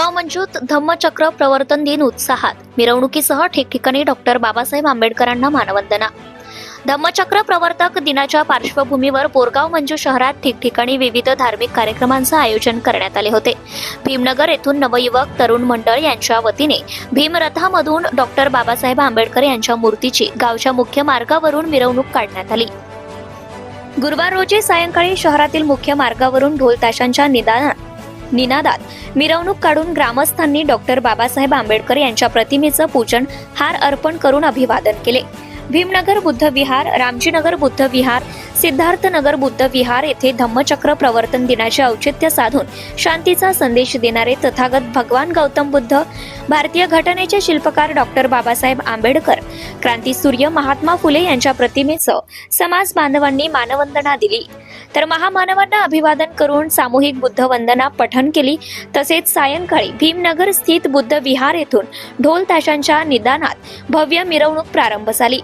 बोरगाव मंजूत धम्मचक्र प्रवर्तन दिन उत्साहात मिरवणुकीसह ठिकठिकाणी डॉक्टर बाबासाहेब आंबेडकरांना मानवंदना। धम्मचक्र प्रवर्तक दिनाच्या पार्श्वभूमीवर बोरगाव मंजू शहरात ठिकठिकाणी विविध धार्मिक कार्याक्रमांचे आयोजन करण्यात आले होते। भीमनगर येथून नवयुवक तरुण मंडळ यांच्या वतीने भीमरथामधून डॉक्टर बाबासाहेब आंबेडकर यांच्या मूर्तीची गावच्या मुख्य मार्गावरून मिरवणूक काढण्यात आली। गुरुवार रोजी सायंकाळी शहरातील मुख्य मार्गावरून ढोल ताशांच्या निनादात मिरवणूक काढून ग्रामस्थांनी डॉक्टर बाबासाहेब आंबेडकर यांच्या प्रतिमेचं पूजन हार अर्पण करून अभिवादन केले। भीमनगर बुद्ध विहार, रामजीनगर बुद्ध विहार, सिद्धार्थनगर बुद्ध विहार येथे धम्मचक्र प्रवर्तन दिनाचे औचित्य साधून शांतीचा संदेश देणारे तथागत भगवान गौतम बुद्ध, भारतीय घटनेचे शिल्पकार डॉक्टर बाबासाहेब आंबेडकर, क्रांतीसूर्य महात्मा फुले यांच्या प्रतिमेचं समाज बांधवांनी मानवंदना दिली। तर महामानवांना अभिवादन करून सामूहिक बुद्ध वंदना पठण केली। तसेच सायंकाळी भीमनगर स्थित बुद्ध विहार येथून ढोल ताशांच्या निदानात भव्य मिरवणूक प्रारंभ झाली।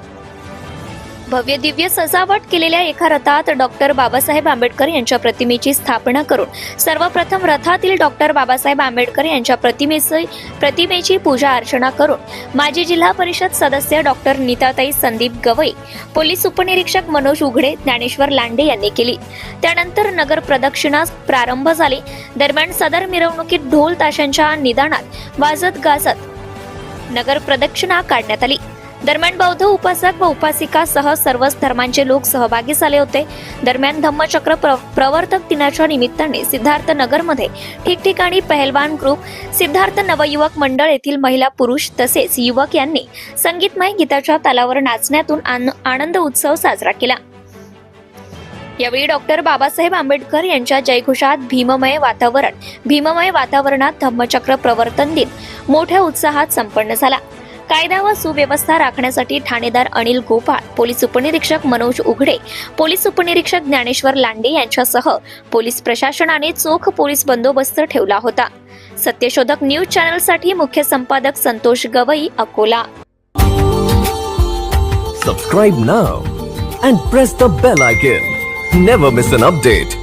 भव्य दिव्य सजावट केलेल्या एका रथात डॉक्टर बाबासाहेब आंबेडकर यांच्या प्रतिमेची स्थापना करून सर्वप्रथम रथातील डॉक्टर बाबासाहेब आंबेडकर यांच्या प्रतिमेची पूजा अर्चना करून माजी जिल्हा परिषद सदस्य डॉक्टर नीताताई संदीप गवई, पोलीस उपनिरीक्षक मनोज उघडे, ज्ञानेश्वर लांडे यांनी केली। त्यानंतर नगर प्रदक्षिणा प्रारंभ झाली। दरम्यान सदर मिरवणुकीत ढोल ताशांच्या निदानात वाजत गाजत नगर प्रदक्षिणा काढण्यात आली। दरम्यान बौद्ध उपासक व उपासिकासह सर्वच धर्मांचे लोक सहभागी झाले होते। दरम्यान धम्मचक्र प्रवर्तक दिनाच्या निमित्ताने सिद्धार्थनगरमध्ये ठिकठिकाणी पहलवान ग्रुप, सिद्धार्थ नवयुवक मंडळ येथील महिला पुरुष तसेच युवक यांनी संगीतमय गीताच्या तालावर नाचण्यातून आनंद उत्सव साजरा केला। यावेळी डॉक्टर बाबासाहेब आंबेडकर यांच्या जयघोषात भीममय वातावरणात धम्मचक्र प्रवर्तन दिन मोठ्या उत्साहात संपन्न झाला। कायदा व सुव्यवस्था राखण्यासाठी ठाणेदार अनिल गोपाळ, पोलीस उपनिरीक्षक मनोज उघडे, पोलीस उपनिरीक्षक ज्ञानेश्वर लांडे यांच्यासह पोलीस प्रशासनाने चोख पोलीस बंदोबस्त ठेवला होता। सत्यशोधक न्यूज चॅनलसाठी मुख्य संपादक Santosh Gavai, Akola. Subscribe now and press the bell icon. Never miss an update.